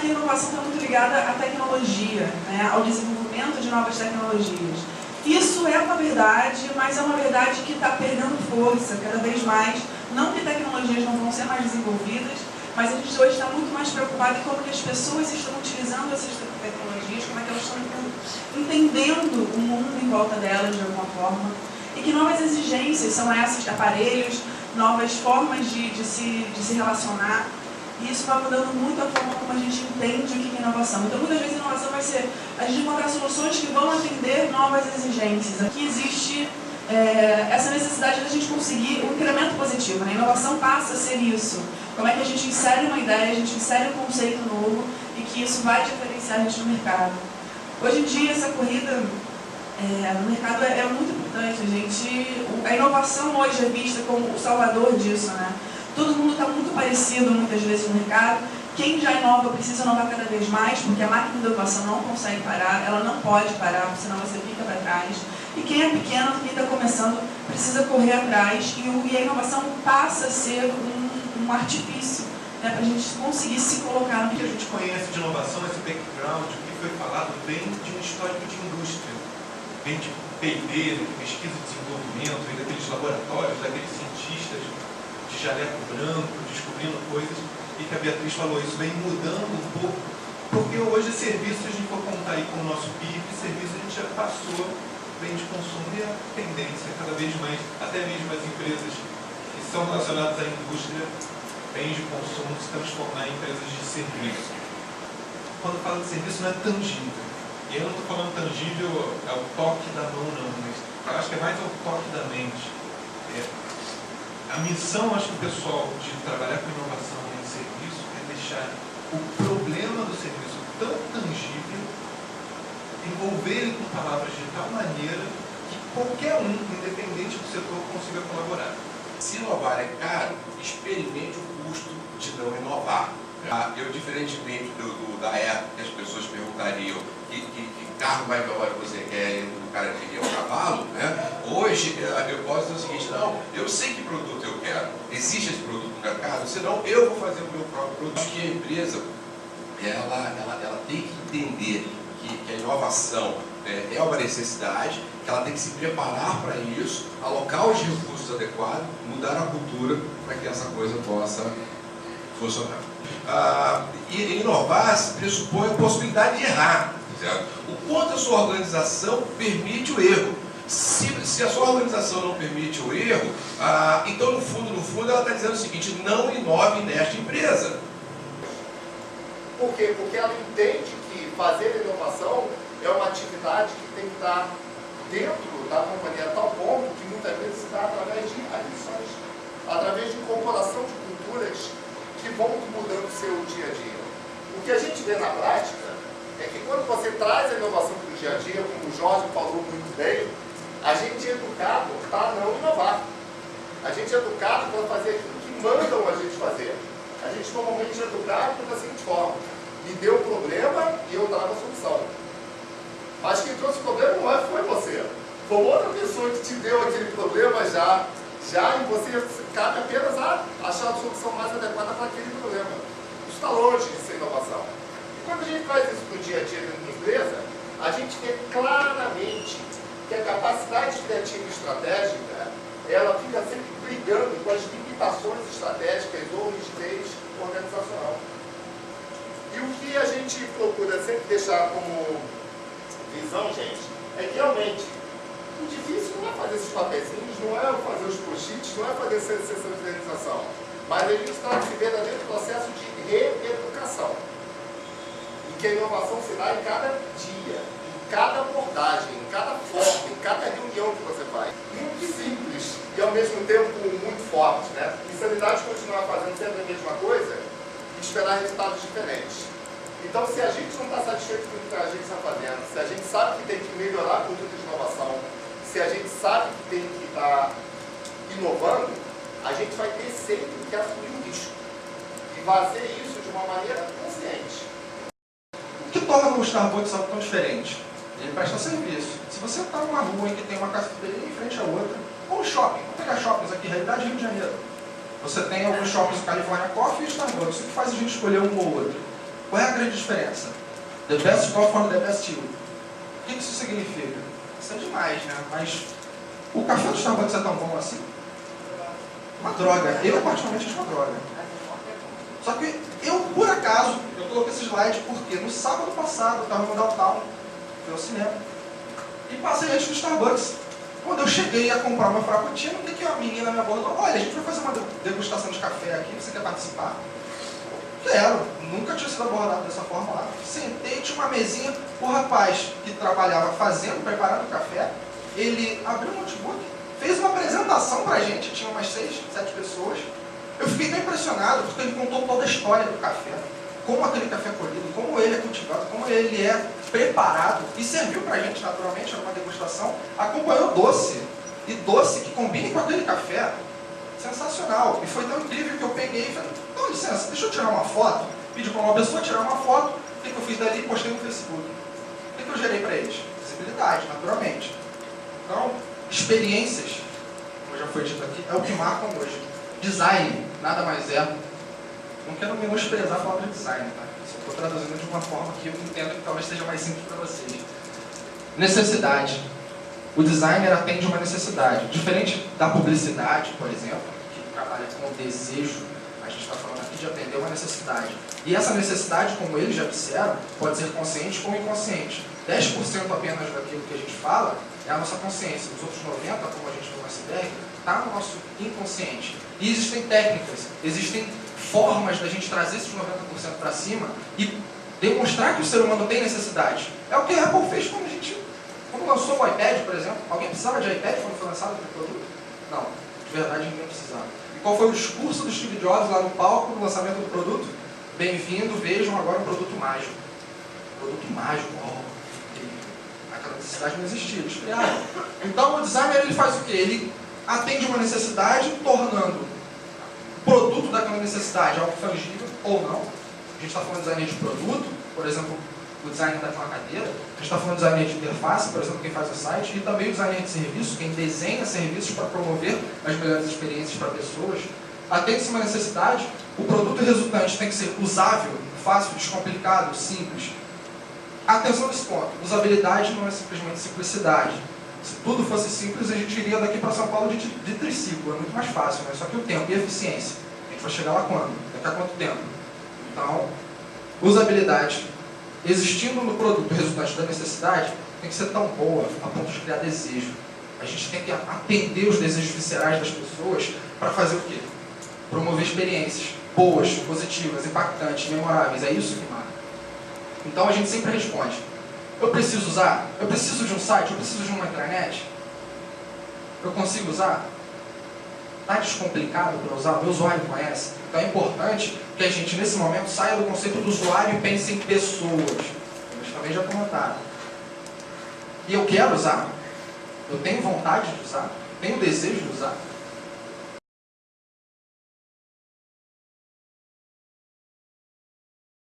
que a inovação está muito ligada à tecnologia, né, ao desenvolvimento de novas tecnologias. Isso é uma verdade, mas é uma verdade que está perdendo força cada vez mais. Não que tecnologias não vão ser mais desenvolvidas, mas a gente hoje está muito mais preocupado em como que as pessoas estão utilizando essas tecnologias, como é que elas estão entendendo o mundo em volta delas de alguma forma, e que novas exigências são essas, aparelhos, novas formas de se relacionar. E isso vai mudando muito a forma como a gente entende o que é inovação. Então, muitas vezes, a inovação vai ser a gente encontrar soluções que vão atender novas exigências. Aqui existe essa necessidade de a gente conseguir um incremento positivo, né? A inovação passa a ser isso. Como é que a gente insere uma ideia, a gente insere um conceito novo e que isso vai diferenciar a gente no mercado. Hoje em dia, essa corrida no mercado é muito importante. A inovação hoje é vista como o salvador disso, né? Todo mundo está muito parecido muitas vezes no mercado. Quem já inova precisa inovar cada vez mais, porque a máquina de inovação não consegue parar, ela não pode parar, senão você fica para trás. E quem é pequeno, quem está começando, precisa correr atrás. E a inovação passa a ser um artifício, né, para a gente conseguir se colocar no que a gente conhece de inovação, esse background, o que foi falado, vem de um histórico de indústria, vem de P&D, de pesquisa e desenvolvimento, vem daqueles laboratórios, daqueles cientistas de jaleco branco, descobrindo coisas, e que a Beatriz falou, isso vem mudando um pouco, porque hoje serviço, se a gente for contar aí com o nosso PIB, serviço a gente já passou, bem de consumo, e a tendência cada vez mais, até mesmo as empresas que são relacionadas à indústria, bens de consumo, se transformar em empresas de serviço. Quando falo de serviço, não é tangível. E eu não estou falando tangível, é o toque da mão, não, mas eu acho que é mais o toque da mente. A missão, acho que o pessoal de trabalhar com inovação em serviço é deixar o problema do serviço tão tangível, envolver ele com palavras de tal maneira que qualquer um, independente do setor, consiga colaborar. Se inovar é caro, experimente o custo de não inovar. Eu, diferentemente da época que as pessoas perguntariam que carro mais veloz você quer e o cara diria um cavalo, né? Hoje eu posso dizer o seguinte, não, eu sei que produto eu quero, existe esse produto no mercado, senão eu vou fazer o meu próprio produto. Acho que a empresa ela tem que entender que a inovação é uma necessidade, que ela tem que se preparar para isso, alocar os recursos adequados, mudar a cultura para que essa coisa possa funcionar. E inovar pressupõe a possibilidade de errar. Certo? O quanto a sua organização permite o erro. Se a sua organização não permite o erro, então no fundo ela está dizendo o seguinte, não inove nesta empresa. Por quê? Porque ela entende que fazer inovação é uma atividade que tem que estar dentro da companhia a tal ponto que muitas vezes se dá através de adições, através de incorporação de culturas que vão mudando o seu dia a dia. O que a gente vê na prática é que quando você traz a inovação para o dia a dia, como o Jorge falou muito bem, a gente é educado para não inovar. A gente é educado para fazer aquilo que mandam a gente fazer. A gente normalmente é educado da seguinte forma, me deu um problema e eu trago a solução. Mas quem trouxe o problema não foi você. Foi outra pessoa que te deu aquele problema já e você cabe apenas a achar a solução mais adequada para aquele problema. Isso está longe de ser inovação. E quando a gente faz isso no dia a dia dentro da empresa, a gente vê claramente que a capacidade criativa e estratégica, ela fica sempre brigando com as limitações estratégicas ou rigidez organizacional. E o que a gente procura sempre deixar como visão, gente, é que realmente o difícil não é fazer esses papezinhos, não é fazer os post-its, não é fazer essa sessão de organização, mas a gente está nesse verdadeiro processo de reeducação. E que a inovação se dá em cada dia, em cada abordagem, em cada forma, em cada reunião que você faz. Muito simples e ao mesmo tempo muito forte, né? Insanidade de continuar fazendo sempre a mesma coisa e esperar resultados diferentes. Então, se a gente não está satisfeito com o que a gente está fazendo, se a gente sabe que tem que melhorar a cultura de inovação, se a gente sabe que tem que estar inovando, a gente vai ter sempre que assumir o risco e fazer isso de uma maneira consciente. O que torna o Starbucks algo tão diferente? Ele presta serviço. Se você está numa rua em que tem uma cafeteria em frente à outra, ou um shopping, vamos pegar shoppings aqui, realidade Rio de Janeiro. Você tem alguns shoppings, California Coffee e Starbucks. O que faz a gente escolher um ou outro? Qual é a de diferença. The best coffee from the best you. O que isso significa? Isso é demais, né? Mas o café do Starbucks é tão bom assim? Uma droga. Eu, particularmente, acho uma droga. Só que eu, por acaso, eu coloquei esse slide porque no sábado passado eu estava no downtown, fui ao cinema, e passei antes do Starbucks. Quando eu cheguei a comprar uma frappuccino, o que a menina me abordou? Olha, a gente vai fazer uma degustação de café aqui, você quer participar? Quero. Nunca tinha sido abordado dessa forma lá. Sentei, tinha uma mesinha, o rapaz que trabalhava preparando o café, ele abriu o notebook, fez uma apresentação pra gente, tinha umas 6, 7 pessoas. Eu fiquei tão impressionado porque ele contou toda a história do café, como aquele café é colhido, como ele é cultivado, como ele é preparado, e serviu pra gente naturalmente, era uma degustação, acompanhou doce, e doce que combine com aquele café, sensacional. E foi tão incrível que eu peguei e falei, não, licença, deixa eu tirar uma foto, pedi para uma pessoa tirar uma foto, o que eu fiz dali e postei no Facebook. O que eu gerei para eles? Visibilidade, naturalmente. Então, experiências, como já foi dito aqui, é o que marcam hoje. Design, nada mais é. Não quero menosprezar a palavra design, tá? Só estou traduzindo de uma forma que eu entendo que talvez seja mais simples para vocês. Necessidade. O designer atende uma necessidade. Diferente da publicidade, por exemplo, que trabalha com desejo, a gente está falando aqui de atender uma necessidade. E essa necessidade, como eles já disseram, pode ser consciente ou inconsciente. 10% apenas daquilo que a gente fala é a nossa consciência. Os outros 90%, como a gente no iceberg, está no nosso inconsciente. E existem técnicas, existem formas da gente trazer esses 90% para cima e demonstrar que o ser humano tem necessidade. É o que a Apple fez quando lançou o iPad, por exemplo. Alguém precisava de iPad quando foi lançado aquele produto? Não, de verdade ninguém precisava. E qual foi o discurso do Steve Jobs lá no palco, no lançamento do produto? Bem-vindo, vejam agora um produto mágico. Produto mágico, aquela necessidade não existia, eles criaram. Então o designer ele faz o quê? Ele atende uma necessidade, tornando o produto daquela necessidade algo tangível ou não. A gente está falando de designer de produto, por exemplo, o designer daquela cadeira. A gente está falando de designer de interface, por exemplo, quem faz o site, e também o designer de serviço, quem desenha serviços para promover as melhores experiências para pessoas. Atende-se uma necessidade, o produto resultante tem que ser usável, fácil, descomplicado, simples. Atenção nesse ponto, usabilidade não é simplesmente simplicidade. Se tudo fosse simples, a gente iria daqui para São Paulo de triciclo, é muito mais fácil, né? Só que o tempo e a eficiência, a gente vai chegar lá quando? Daqui a quanto tempo? Então, usabilidade, existindo no produto resultante da necessidade, tem que ser tão boa a ponto de criar desejo. A gente tem que atender os desejos viscerais das pessoas para fazer o quê? Promover experiências boas, positivas, impactantes, memoráveis. É isso que marca. Então a gente sempre responde. Eu preciso usar? Eu preciso de um site? Eu preciso de uma intranet? Eu consigo usar? Está descomplicado para usar? O meu usuário conhece? Então é importante que a gente, nesse momento, saia do conceito do usuário e pense em pessoas. Eles também já comentaram. E eu quero usar? Eu tenho vontade de usar? Tenho desejo de usar?